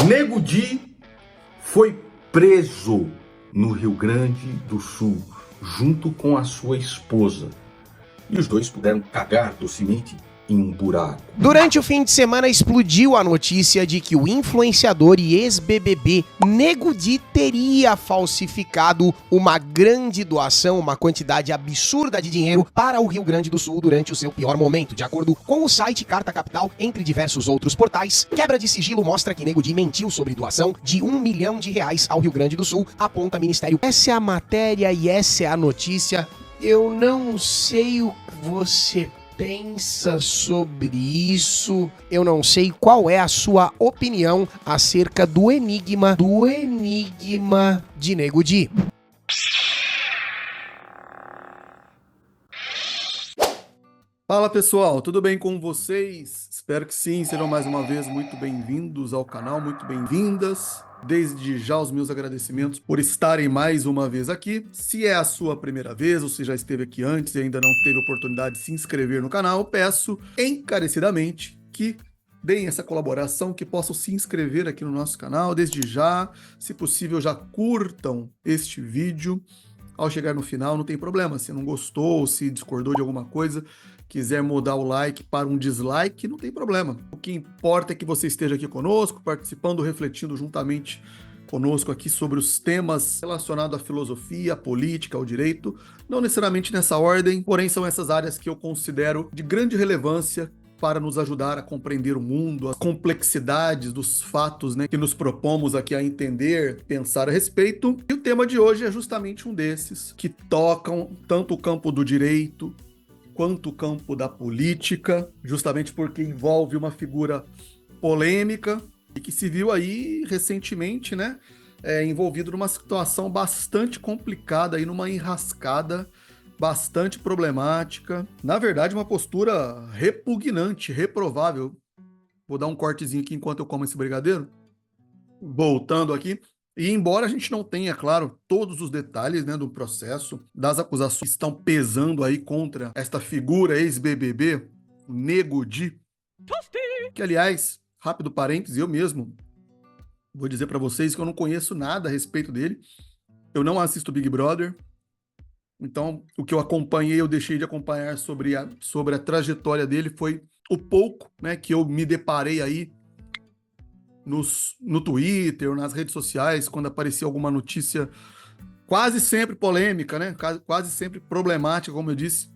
Nego Di foi preso no Rio Grande do Sul, junto com a sua esposa. E os dois puderam cagar docemente em um buraco. Durante o fim de semana explodiu a notícia de que o influenciador e ex-BBB Nego Di teria falsificado uma grande doação, uma quantidade absurda de dinheiro para o Rio Grande do Sul durante o seu pior momento. De acordo com o site Carta Capital, entre diversos outros portais, quebra de sigilo mostra que Nego Di mentiu sobre doação de R$1 milhão ao Rio Grande do Sul, aponta Ministério. Essa é a matéria e essa é a notícia. Eu não sei o que você pensa sobre isso. Eu não sei qual é a sua opinião acerca do enigma de Nego Di. Fala pessoal, tudo bem com vocês? Espero que sim, sejam mais uma vez muito bem-vindos ao canal, muito bem-vindas. Desde já os meus agradecimentos por estarem mais uma vez aqui. Se é a sua primeira vez, ou se já esteve aqui antes e ainda não teve oportunidade de se inscrever no canal, peço encarecidamente que deem essa colaboração, que possam se inscrever aqui no nosso canal desde já. Se possível, já curtam este vídeo. Ao chegar no final, não tem problema. Se não gostou, se discordou de alguma coisa, quiser mudar o like para um dislike, não tem problema. O que importa é que você esteja aqui conosco, participando, refletindo juntamente conosco aqui sobre os temas relacionados à filosofia, à política, ao direito, não necessariamente nessa ordem, porém são essas áreas que eu considero de grande relevância para nos ajudar a compreender o mundo, as complexidades dos fatos, né, que nos propomos aqui a entender, pensar a respeito. E o tema de hoje é justamente um desses, que tocam tanto o campo do direito, quanto o campo da política, justamente porque envolve uma figura polêmica e que se viu aí recentemente, né, envolvido numa situação bastante complicada, aí numa enrascada bastante problemática. Na verdade, uma postura repugnante, reprovável. Vou dar um cortezinho aqui enquanto eu como esse brigadeiro. Voltando aqui. E embora a gente não tenha, claro, todos os detalhes, né, do processo, das acusações que estão pesando aí contra esta figura ex-BBB, Nego Di, que, aliás, rápido parênteses, eu mesmo vou dizer para vocês que eu não conheço nada a respeito dele. Eu não assisto Big Brother. Então, o que eu acompanhei, eu deixei de acompanhar sobre a trajetória dele, foi o pouco, né, que eu me deparei aí no Twitter, nas redes sociais, quando aparecia alguma notícia quase sempre polêmica, né? Quase sempre problemática, como eu disse,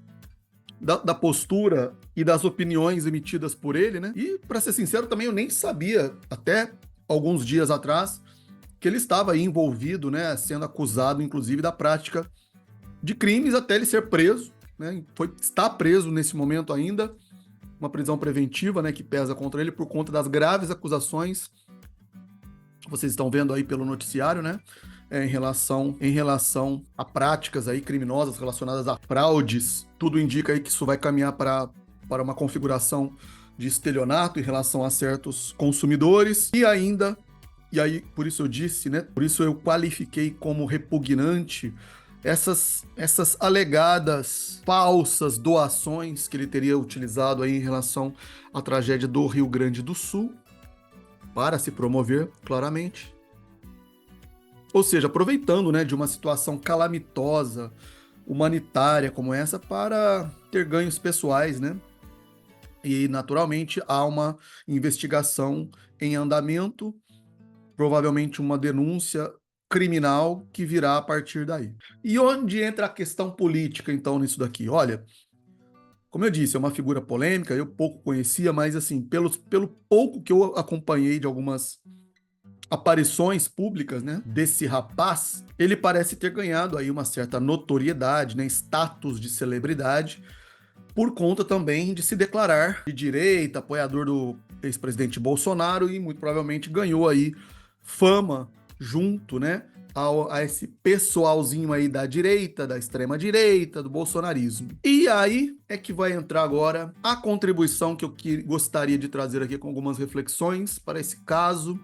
da postura e das opiniões emitidas por ele, né? E, para ser sincero, também eu nem sabia, até alguns dias atrás, que ele estava aí envolvido, né? Sendo acusado, inclusive, da prática de crimes até ele ser preso, né? Está preso nesse momento ainda, uma prisão preventiva, né, que pesa contra ele por conta das graves acusações que vocês estão vendo aí pelo noticiário, né, em relação a práticas aí criminosas relacionadas a fraudes. Tudo indica aí que isso vai caminhar para uma configuração de estelionato em relação a certos consumidores e aí por isso eu disse, né, por isso eu qualifiquei como repugnante essas alegadas falsas doações que ele teria utilizado aí em relação à tragédia do Rio Grande do Sul para se promover, claramente. Ou seja, aproveitando, né, de uma situação calamitosa, humanitária como essa para ter ganhos pessoais, né? E, naturalmente, há uma investigação em andamento, provavelmente uma denúncia criminal que virá a partir daí. E onde entra a questão política, então, nisso daqui? Olha, como eu disse, é uma figura polêmica, eu pouco conhecia, mas, assim, pelo pouco que eu acompanhei de algumas aparições públicas, né, desse rapaz, ele parece ter ganhado aí uma certa notoriedade, né, status de celebridade, por conta também de se declarar de direita, apoiador do ex-presidente Bolsonaro e, muito provavelmente, ganhou aí fama junto, né, a esse pessoalzinho aí da direita, da extrema-direita, do bolsonarismo. E aí é que vai entrar agora a contribuição que eu gostaria de trazer aqui com algumas reflexões para esse caso.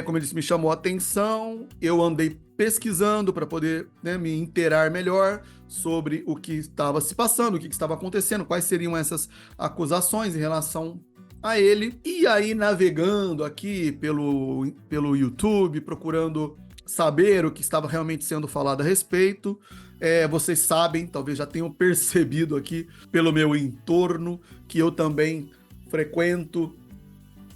Como eu disse, me chamou a atenção, eu andei pesquisando para poder, né, me inteirar melhor sobre o que estava se passando, o que estava acontecendo, quais seriam essas acusações em relação a ele. E aí, navegando aqui pelo YouTube, procurando saber o que estava realmente sendo falado a respeito, vocês sabem, talvez já tenham percebido aqui pelo meu entorno, que eu também frequento,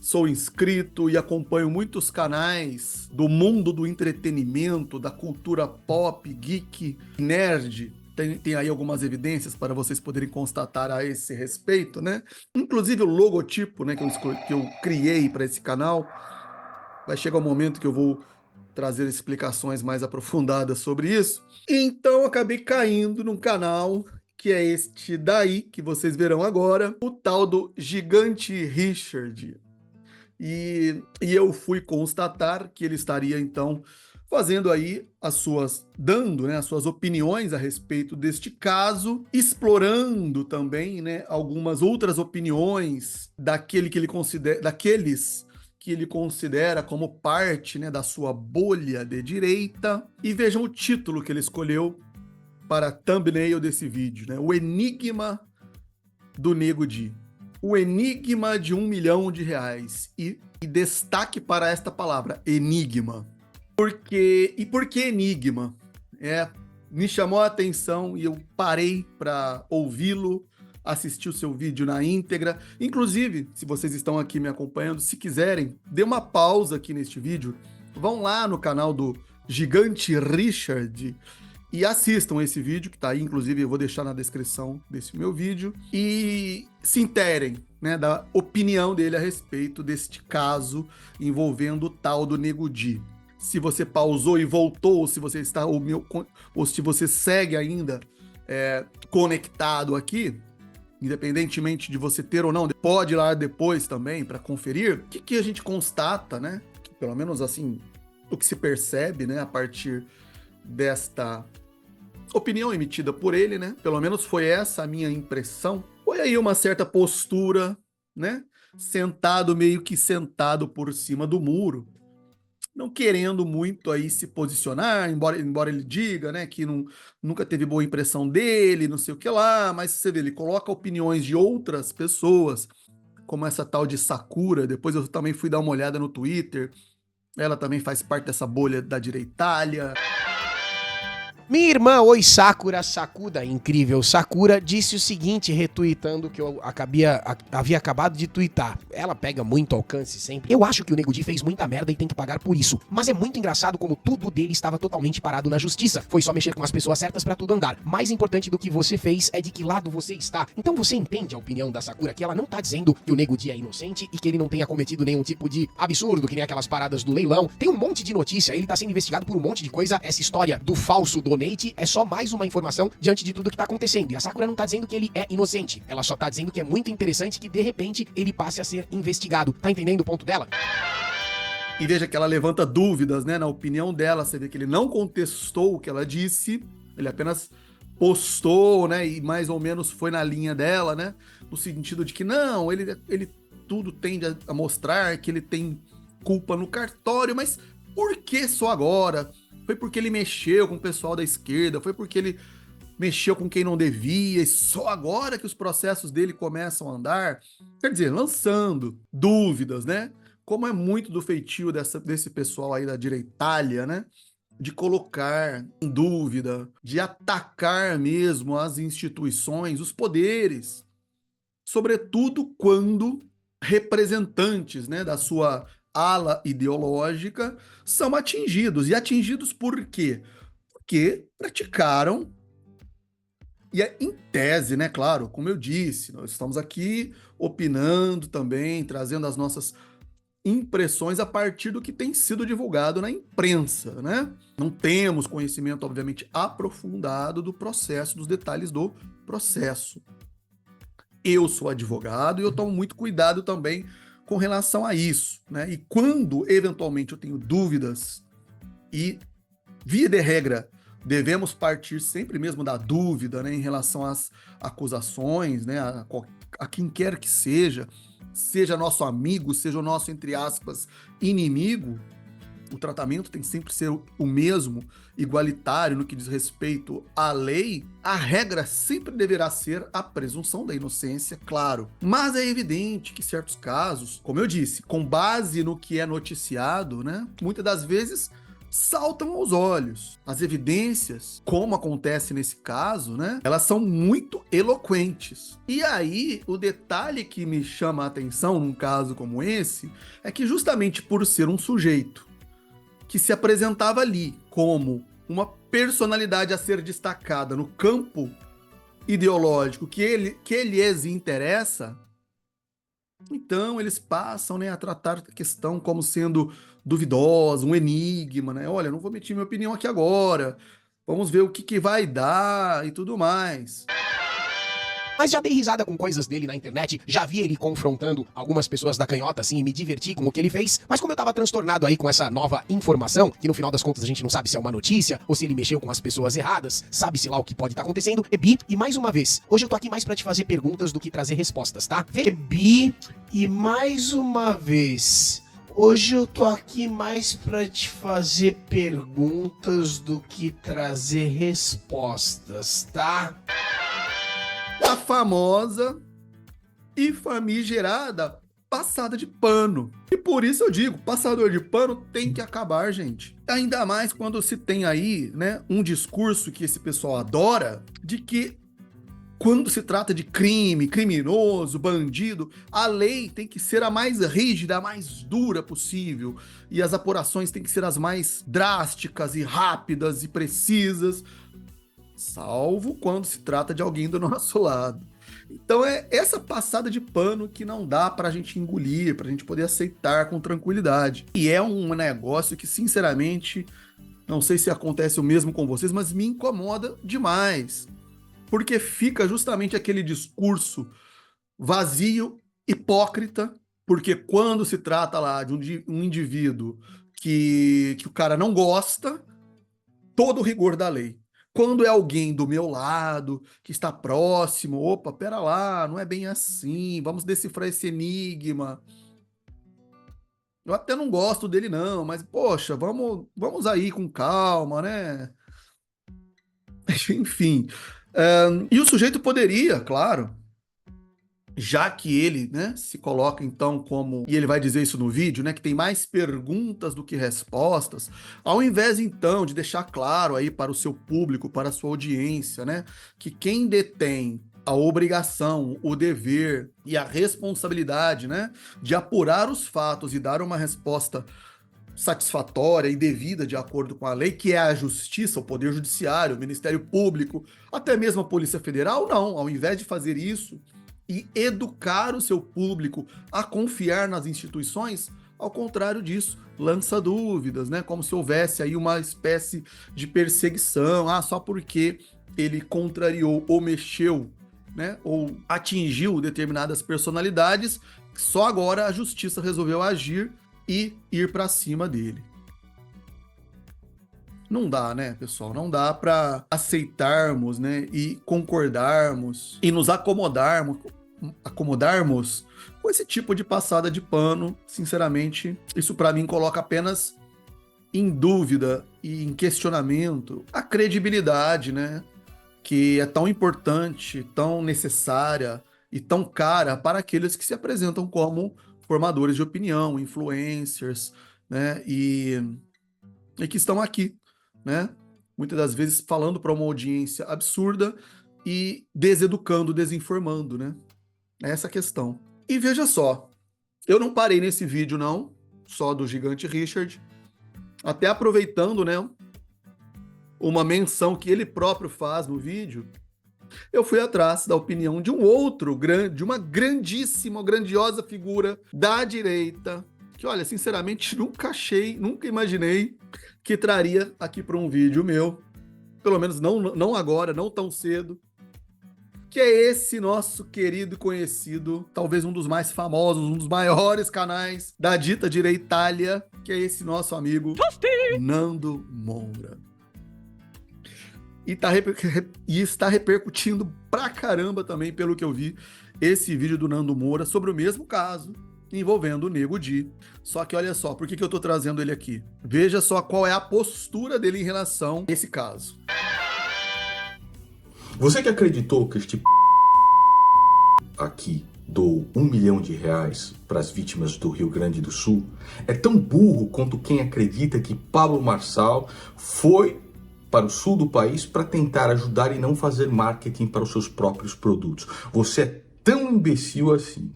sou inscrito e acompanho muitos canais do mundo do entretenimento, da cultura pop, geek, nerd. Tem aí algumas evidências para vocês poderem constatar a esse respeito, né? Inclusive o logotipo, né, que eu criei para esse canal. Vai chegar o momento que eu vou trazer explicações mais aprofundadas sobre isso. Então eu acabei caindo num canal que é este daí, que vocês verão agora, o tal do Gigante Richard. E eu fui constatar que ele estaria, então, fazendo aí dando, né, as suas opiniões a respeito deste caso, explorando também, né, algumas outras opiniões daqueles que ele considera como parte, né, da sua bolha de direita. E vejam o título que ele escolheu para a thumbnail desse vídeo, né? O Enigma do Nego Di. O enigma de R$1 milhão. E destaque para esta palavra, enigma. Por que enigma? Me chamou a atenção e eu parei para ouvi-lo, assistir o seu vídeo na íntegra. Inclusive, se vocês estão aqui me acompanhando, se quiserem, dê uma pausa aqui neste vídeo, vão lá no canal do Gigante Richard e assistam esse vídeo, que tá aí, inclusive eu vou deixar na descrição desse meu vídeo, e se interem, né, da opinião dele a respeito deste caso envolvendo o tal do Nego Di. Se você pausou e voltou, ou se você está, ou se você segue ainda conectado aqui, independentemente de você ter ou não, pode ir lá depois também para conferir. O que a gente constata, né? Que, pelo menos assim, o que se percebe, né, a partir desta opinião emitida por ele, né? Pelo menos foi essa a minha impressão. Foi aí uma certa postura, né? Meio que sentado por cima do muro, não querendo muito aí se posicionar, embora ele diga, né, que nunca teve boa impressão dele, não sei o que lá, mas você vê, ele coloca opiniões de outras pessoas, como essa tal de Sakura. Depois eu também fui dar uma olhada no Twitter, ela também faz parte dessa bolha da direitalha. Minha irmã, oi Sakura, Sakuda, incrível Sakura, disse o seguinte, retuitando o que eu havia acabado de tuitar. Ela pega muito alcance sempre. Eu acho que o Nego Di fez muita merda e tem que pagar por isso. Mas é muito engraçado como tudo dele estava totalmente parado na justiça. Foi só mexer com as pessoas certas pra tudo andar. Mais importante do que você fez é de que lado você está. Então você entende a opinião da Sakura, que ela não tá dizendo que o Nego Di é inocente e que ele não tenha cometido nenhum tipo de absurdo, que nem aquelas paradas do leilão. Tem um monte de notícia, ele tá sendo investigado por um monte de coisa. Essa história do falso donate é só mais uma informação diante de tudo que tá acontecendo. E a Sakura não tá dizendo que ele é inocente. Ela só tá dizendo que é muito interessante que, de repente, ele passe a ser investigado. Tá entendendo o ponto dela? E veja que ela levanta dúvidas, né? Na opinião dela, você vê que ele não contestou o que ela disse, ele apenas postou, né? E mais ou menos foi na linha dela, né? No sentido de que não, ele tudo tende a mostrar que ele tem culpa no cartório, mas por que só agora? Foi porque ele mexeu com o pessoal da esquerda, foi porque ele mexeu com quem não devia, e só agora que os processos dele começam a andar. Quer dizer, lançando dúvidas, né? Como é muito do feitio desse pessoal aí da direitalha, né? De colocar em dúvida, de atacar mesmo as instituições, os poderes, sobretudo quando representantes, né, da sua ala ideológica são atingidos. E atingidos por quê? Porque praticaram, e é em tese, né, claro, como eu disse, nós estamos aqui opinando também, trazendo as nossas impressões a partir do que tem sido divulgado na imprensa, né? Não temos conhecimento, obviamente, aprofundado do processo, dos detalhes do processo. Eu sou advogado e eu tomo muito cuidado também com relação a isso, né? E quando, eventualmente, eu tenho dúvidas, e, via de regra, devemos partir sempre mesmo da dúvida, né, em relação às acusações, né, a quem quer que seja nosso amigo, seja o nosso, entre aspas, inimigo, o tratamento tem sempre que ser o mesmo, igualitário no que diz respeito à lei, a regra sempre deverá ser a presunção da inocência, claro. Mas é evidente que em certos casos, como eu disse, com base no que é noticiado, né, muitas das vezes saltam aos olhos. As evidências, como acontece nesse caso, né, elas são muito eloquentes. E aí, o detalhe que me chama a atenção num caso como esse, é que justamente por ser um sujeito que se apresentava ali como uma personalidade a ser destacada no campo ideológico que lhes interessa, então eles passam, né, a tratar a questão como sendo duvidosa, um enigma, né? Olha, não vou emitir minha opinião aqui agora, vamos ver o que vai dar e tudo mais. Mas já dei risada com coisas dele na internet, já vi ele confrontando algumas pessoas da canhota, assim, e me diverti com o que ele fez, mas como eu tava transtornado aí com essa nova informação, que no final das contas a gente não sabe se é uma notícia, ou se ele mexeu com as pessoas erradas, sabe-se lá o que pode estar acontecendo, bebi, e mais uma vez, hoje eu tô aqui mais pra te fazer perguntas do que trazer respostas, tá? Bebi, e mais uma vez, hoje eu tô aqui mais pra te fazer perguntas do que trazer respostas, tá? A famosa e famigerada passada de pano. E por isso eu digo, passador de pano tem que acabar, gente. Ainda mais quando se tem aí, né, um discurso que esse pessoal adora, de que quando se trata de crime, criminoso, bandido, a lei tem que ser a mais rígida, a mais dura possível. E as apurações têm que ser as mais drásticas e rápidas e precisas, salvo quando se trata de alguém do nosso lado. Então é essa passada de pano que não dá pra gente engolir, pra gente poder aceitar com tranquilidade. E é um negócio que, sinceramente, não sei se acontece o mesmo com vocês, mas me incomoda demais. Porque fica justamente aquele discurso vazio, hipócrita, porque quando se trata lá de um indivíduo que o cara não gosta, todo o rigor da lei. Quando é alguém do meu lado, que está próximo, opa, pera lá, não é bem assim, vamos decifrar esse enigma. Eu até não gosto dele não, mas poxa, vamos aí com calma, né? Enfim, e o sujeito poderia, claro, já que ele, né, se coloca então como, e ele vai dizer isso no vídeo, né, que tem mais perguntas do que respostas, ao invés então de deixar claro aí para o seu público, para a sua audiência, né, que quem detém a obrigação, o dever e a responsabilidade, né, de apurar os fatos e dar uma resposta satisfatória e devida de acordo com a lei, que é a justiça, o poder judiciário, o Ministério Público, até mesmo a Polícia Federal, não, ao invés de fazer isso e educar o seu público a confiar nas instituições, ao contrário disso, lança dúvidas, né? Como se houvesse aí uma espécie de perseguição, só porque ele contrariou ou mexeu, né? Ou atingiu determinadas personalidades, só agora a justiça resolveu agir e ir para cima dele. Não dá, né, pessoal? Não dá para aceitarmos, né, e concordarmos e nos acomodarmos com esse tipo de passada de pano. Sinceramente, isso para mim coloca apenas em dúvida e em questionamento a credibilidade, né, que é tão importante, tão necessária e tão cara para aqueles que se apresentam como formadores de opinião, influencers, né, e que estão aqui, né, muitas das vezes falando para uma audiência absurda e deseducando, desinformando, né, é essa a questão. E veja só, eu não parei nesse vídeo não, só do Gigante Richard, até aproveitando, né, uma menção que ele próprio faz no vídeo, eu fui atrás da opinião de de uma grandiosa figura da direita, que, olha, sinceramente, nunca imaginei que traria aqui para um vídeo meu, pelo menos não agora, não tão cedo, que é esse nosso querido e conhecido, talvez um dos mais famosos, um dos maiores canais da dita direitália, que é esse nosso amigo Nando Moura. E está repercutindo pra caramba também, pelo que eu vi, esse vídeo do Nando Moura sobre o mesmo caso, envolvendo o Nego Di. Só que olha só, por que eu tô trazendo ele aqui? Veja só qual é a postura dele em relação a esse caso. Você que acreditou que este aqui doou R$1 milhão para as vítimas do Rio Grande do Sul é tão burro quanto quem acredita que Pablo Marçal foi para o sul do país para tentar ajudar e não fazer marketing para os seus próprios produtos. Você é tão imbecil assim.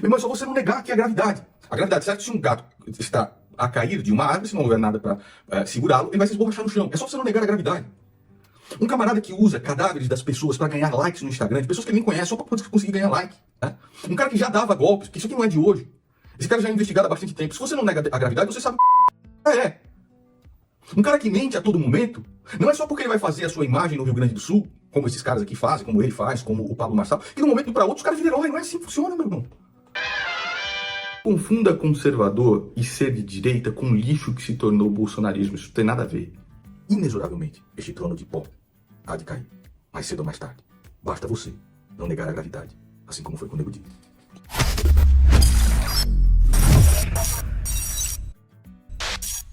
Mas só você não negar que é a gravidade. A gravidade, certo? Se um gato está a cair de uma árvore, se não houver nada para segurá-lo, ele vai se esborrachar no chão. É só você não negar a gravidade. Um camarada que usa cadáveres das pessoas para ganhar likes no Instagram, de pessoas que ele nem conhece, só para conseguir ganhar like. Né? Um cara que já dava golpes, que isso aqui não é de hoje. Esse cara já é investigado há bastante tempo. Se você não nega a gravidade, você sabe que é. Um cara que mente a todo momento, não é só porque ele vai fazer a sua imagem no Rio Grande do Sul, como esses caras aqui fazem, como ele faz, como o Pablo Marçal, que de um momento para outro os caras viram herói. Não é assim que funciona, meu irmão. Confunda conservador e ser de direita com o lixo que se tornou o bolsonarismo. Isso tem nada a ver. Inexoravelmente, este trono de pó há de cair, mais cedo ou mais tarde. Basta você não negar a gravidade, assim como foi com o Nego Di.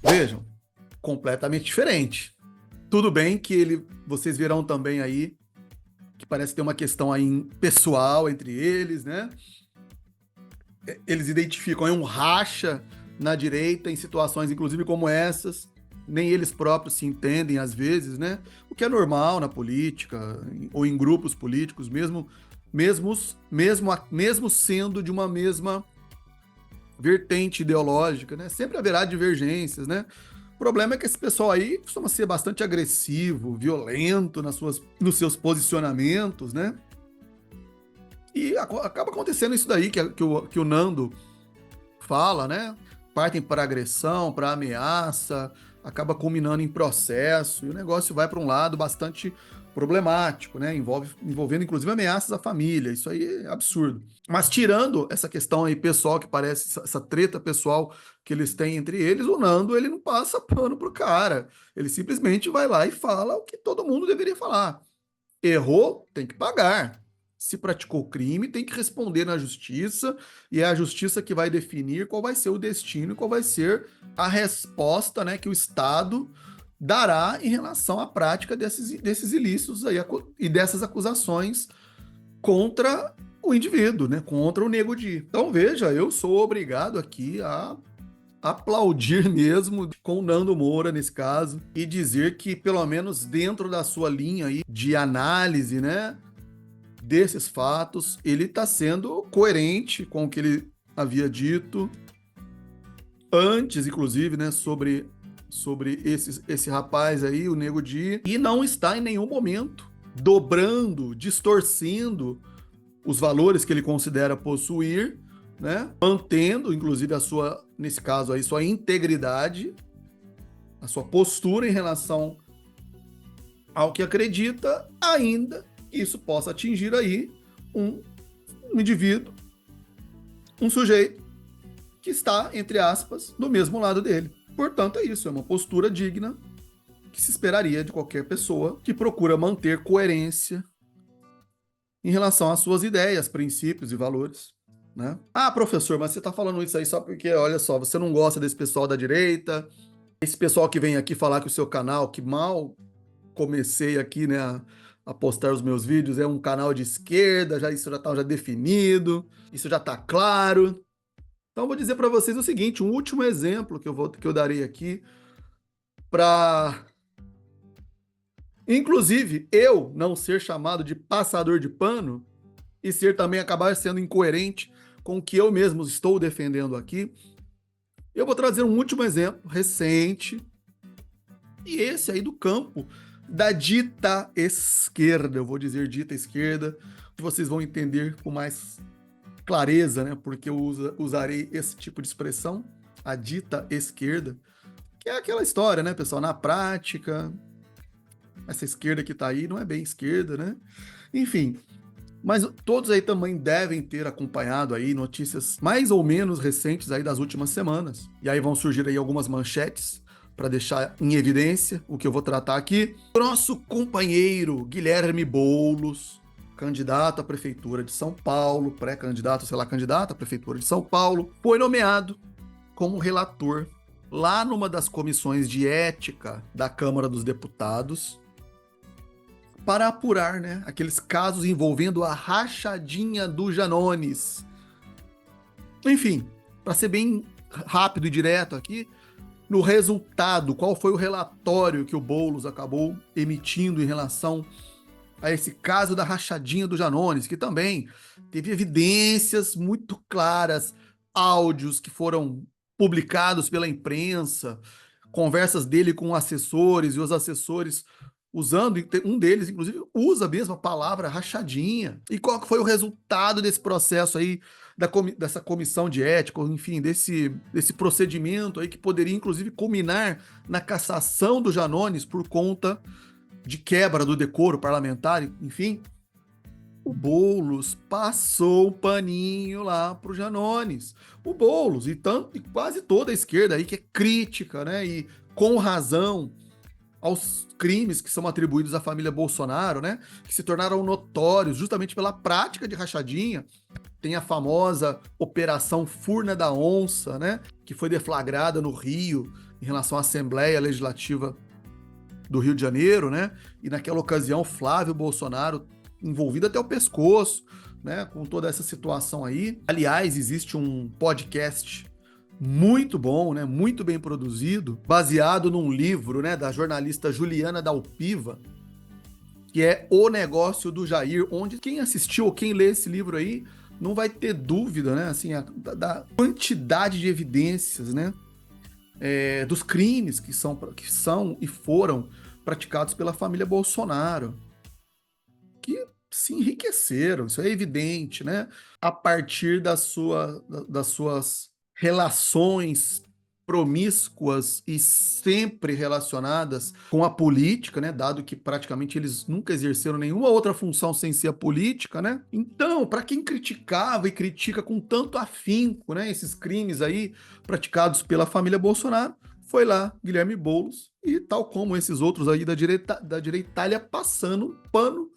Vejam, completamente diferente. Tudo bem que vocês verão também aí que parece ter uma questão aí pessoal entre eles, né? Eles identificam aí um racha na direita em situações, inclusive como essas. Nem eles próprios se entendem às vezes, né? O que é normal na política ou em grupos políticos, mesmo sendo de uma mesma vertente ideológica, né? Sempre haverá divergências, né? O problema é que esse pessoal aí costuma ser bastante agressivo, violento nos seus posicionamentos, né? E acaba acontecendo isso daí que o Nando fala, né? Partem para agressão, para ameaça, acaba culminando em processo, e o negócio vai para um lado bastante problemático, né? Envolvendo inclusive ameaças à família. Isso aí é absurdo. Mas tirando essa questão aí pessoal, que parece essa treta pessoal que eles têm entre eles, o Nando, ele não passa pano pro cara. Ele simplesmente vai lá e fala o que todo mundo deveria falar. Errou, tem que pagar. Se praticou crime, tem que responder na justiça, e é a justiça que vai definir qual vai ser o destino e qual vai ser a resposta, né, que o Estado dará em relação à prática desses ilícitos aí, e dessas acusações contra o indivíduo, né, contra o Nego Di. Então, veja, eu sou obrigado aqui a aplaudir mesmo com o Nando Moura nesse caso, e dizer que, pelo menos dentro da sua linha aí de análise, né, desses fatos, ele está sendo coerente com o que ele havia dito antes, inclusive, né, sobre esse rapaz aí, o Nego Di, e não está em nenhum momento dobrando, distorcendo os valores que ele considera possuir, né, mantendo, inclusive, nesse caso aí, sua integridade, a sua postura em relação ao que acredita, ainda que isso possa atingir aí um indivíduo, um sujeito que está, entre aspas, do mesmo lado dele. Portanto, é isso, é uma postura digna que se esperaria de qualquer pessoa que procura manter coerência em relação às suas ideias, princípios e valores, né? Ah, professor, mas você está falando isso aí só porque, olha só, você não gosta desse pessoal da direita, esse pessoal que vem aqui falar que o seu canal, que mal comecei aqui, né, a postar os meus vídeos, é um canal de esquerda, isso já está já definido, isso já está claro. Então, vou dizer para vocês o seguinte, um último exemplo que eu darei aqui para, inclusive, eu não ser chamado de passador de pano e ser também acabar sendo incoerente com o que eu mesmo estou defendendo aqui. Eu vou trazer um último exemplo recente, e esse aí do campo da dita esquerda, eu vou dizer dita esquerda, que vocês vão entender com mais clareza, né? Porque eu usarei esse tipo de expressão, a dita esquerda, que é aquela história, né, pessoal? Na prática, essa esquerda que tá aí não é bem esquerda, né? Enfim, mas todos aí também devem ter acompanhado aí notícias mais ou menos recentes aí das últimas semanas. E aí vão surgir aí algumas manchetes para deixar em evidência o que eu vou tratar aqui. Nosso companheiro Guilherme Boulos, candidato à prefeitura de São Paulo, pré-candidato, sei lá, candidato à prefeitura de São Paulo, foi nomeado como relator lá numa das comissões de ética da Câmara dos Deputados para apurar, né, aqueles casos envolvendo a rachadinha do Janones. Enfim, para ser bem rápido e direto aqui, no resultado, qual foi o relatório que o Boulos acabou emitindo em relação a esse caso da rachadinha do Janones, que também teve evidências muito claras, áudios que foram publicados pela imprensa, conversas dele com assessores, e os assessores usando, um deles, inclusive, usa mesmo a palavra rachadinha. E qual foi o resultado desse processo aí, dessa comissão de ética, enfim, desse procedimento aí que poderia, inclusive, culminar na cassação do Janones por conta de quebra do decoro parlamentar, enfim? O Boulos passou o paninho lá pro Janones. O Boulos e quase toda a esquerda aí que é crítica, né, e com razão aos crimes que são atribuídos à família Bolsonaro, né, que se tornaram notórios justamente pela prática de rachadinha. Tem a famosa Operação Furna da Onça, né, que foi deflagrada no Rio em relação à Assembleia Legislativa do Rio de Janeiro, né, e naquela ocasião Flávio Bolsonaro envolvido até o pescoço, né, com toda essa situação aí. Aliás, existe um podcast muito bom, né, muito bem produzido, baseado num livro, né, da jornalista Juliana Dalpiva, que é O Negócio do Jair, onde quem assistiu ou quem lê esse livro aí não vai ter dúvida, né, assim, da quantidade de evidências, né, dos crimes que são e foram praticados pela família Bolsonaro, que se enriqueceram, isso é evidente, né, a partir das suas relações promíscuas e sempre relacionadas com a política, né, dado que praticamente eles nunca exerceram nenhuma outra função sem ser a política, né? Então, para quem criticava e critica com tanto afinco, né, esses crimes aí praticados pela família Bolsonaro, foi lá Guilherme Boulos e, tal como esses outros aí da direitalha, passando um pano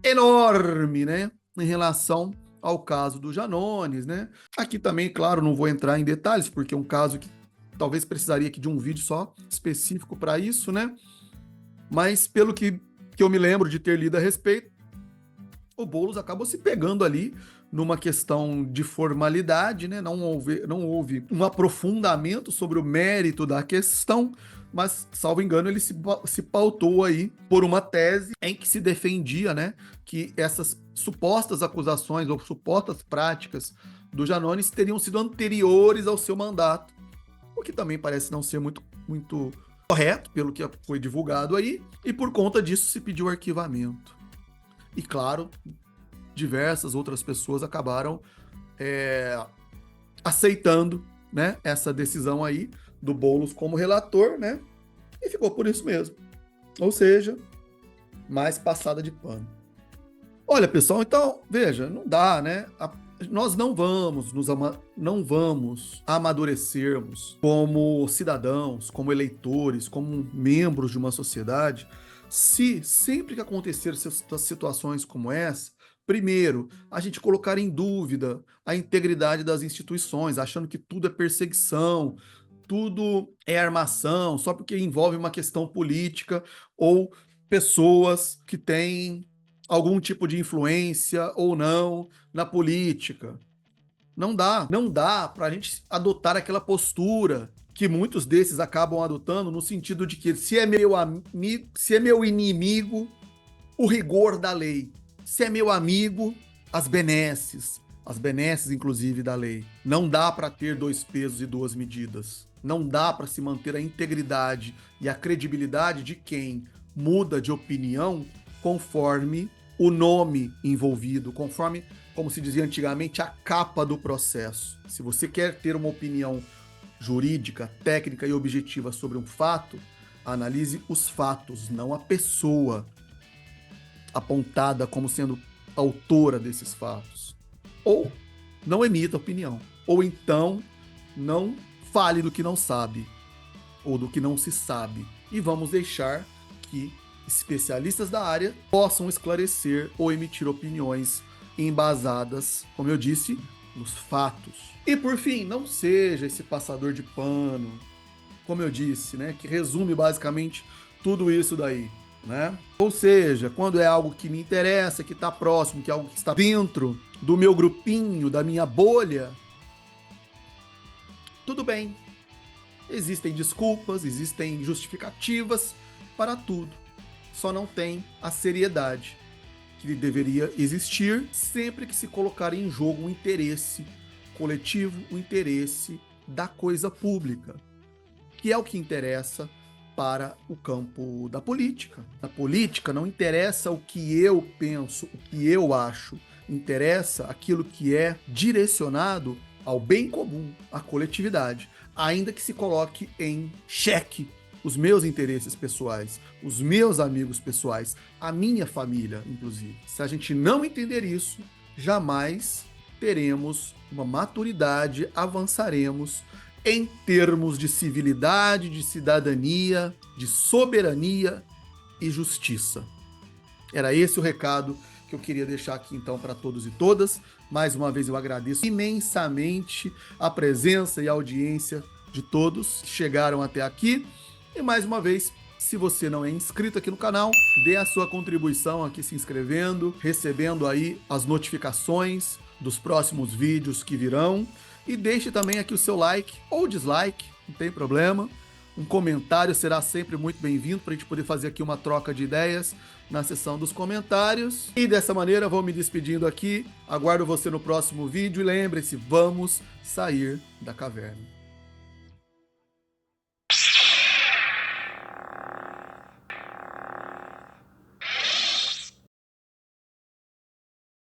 enorme, né, em relação ao caso do Janones, né? Aqui também, claro, não vou entrar em detalhes, porque é um caso que talvez precisaria aqui de um vídeo só específico para isso, né? Mas pelo que eu me lembro de ter lido a respeito, o Boulos acabou se pegando ali numa questão de formalidade, né? Não houve um aprofundamento sobre o mérito da questão, mas, salvo engano, ele se pautou aí por uma tese em que se defendia, né, que essas supostas acusações ou supostas práticas do Janones teriam sido anteriores ao seu mandato, o que também parece não ser muito correto, pelo que foi divulgado aí, e por conta disso se pediu arquivamento. E, claro, diversas outras pessoas acabaram aceitando, né, essa decisão aí do Boulos como relator, né, e ficou por isso mesmo. Ou seja, mais passada de pano. Olha, pessoal, então, veja, não dá, né? Nós não vamos amadurecermos como cidadãos, como eleitores, como membros de uma sociedade, se sempre que acontecer situações como essa, primeiro, a gente colocar em dúvida a integridade das instituições, achando que tudo é perseguição, tudo é armação, só porque envolve uma questão política ou pessoas que têm algum tipo de influência ou não na política. Não dá para a gente adotar aquela postura que muitos desses acabam adotando, no sentido de que se é meu inimigo, o rigor da lei. Se é meu amigo, as benesses inclusive da lei. Não dá para ter dois pesos e duas medidas. Não dá para se manter a integridade e a credibilidade de quem muda de opinião conforme o nome envolvido, conforme, como se dizia antigamente, a capa do processo. Se você quer ter uma opinião jurídica, técnica e objetiva sobre um fato, analise os fatos, não a pessoa apontada como sendo autora desses fatos. Ou não emita opinião. Ou então não fale do que não sabe, ou do que não se sabe. E vamos deixar que especialistas da área possam esclarecer ou emitir opiniões embasadas, como eu disse, nos fatos. E por fim, não seja esse passador de pano, como eu disse, né, que resume basicamente tudo isso daí, né? Ou seja, quando é algo que me interessa, que está próximo, que é algo que está dentro do meu grupinho, da minha bolha, tudo bem. Existem desculpas, existem justificativas para tudo. Só não tem a seriedade que deveria existir sempre que se colocar em jogo o interesse coletivo, o interesse da coisa pública, que é o que interessa para o campo da política. Na política não interessa o que eu penso, o que eu acho, interessa aquilo que é direcionado ao bem comum, à coletividade, ainda que se coloque em xeque os meus interesses pessoais, os meus amigos pessoais, a minha família, inclusive. Se a gente não entender isso, jamais teremos uma maturidade, avançaremos em termos de civilidade, de cidadania, de soberania e justiça. Era esse o recado que eu queria deixar aqui então para todos e todas. Mais uma vez eu agradeço imensamente a presença e a audiência de todos que chegaram até aqui. E mais uma vez, se você não é inscrito aqui no canal, dê a sua contribuição aqui se inscrevendo, recebendo aí as notificações dos próximos vídeos que virão. E deixe também aqui o seu like ou dislike, não tem problema. Um comentário será sempre muito bem-vindo para a gente poder fazer aqui uma troca de ideias na seção dos comentários. E dessa maneira vou me despedindo aqui. Aguardo você no próximo vídeo e lembre-se, vamos sair da caverna.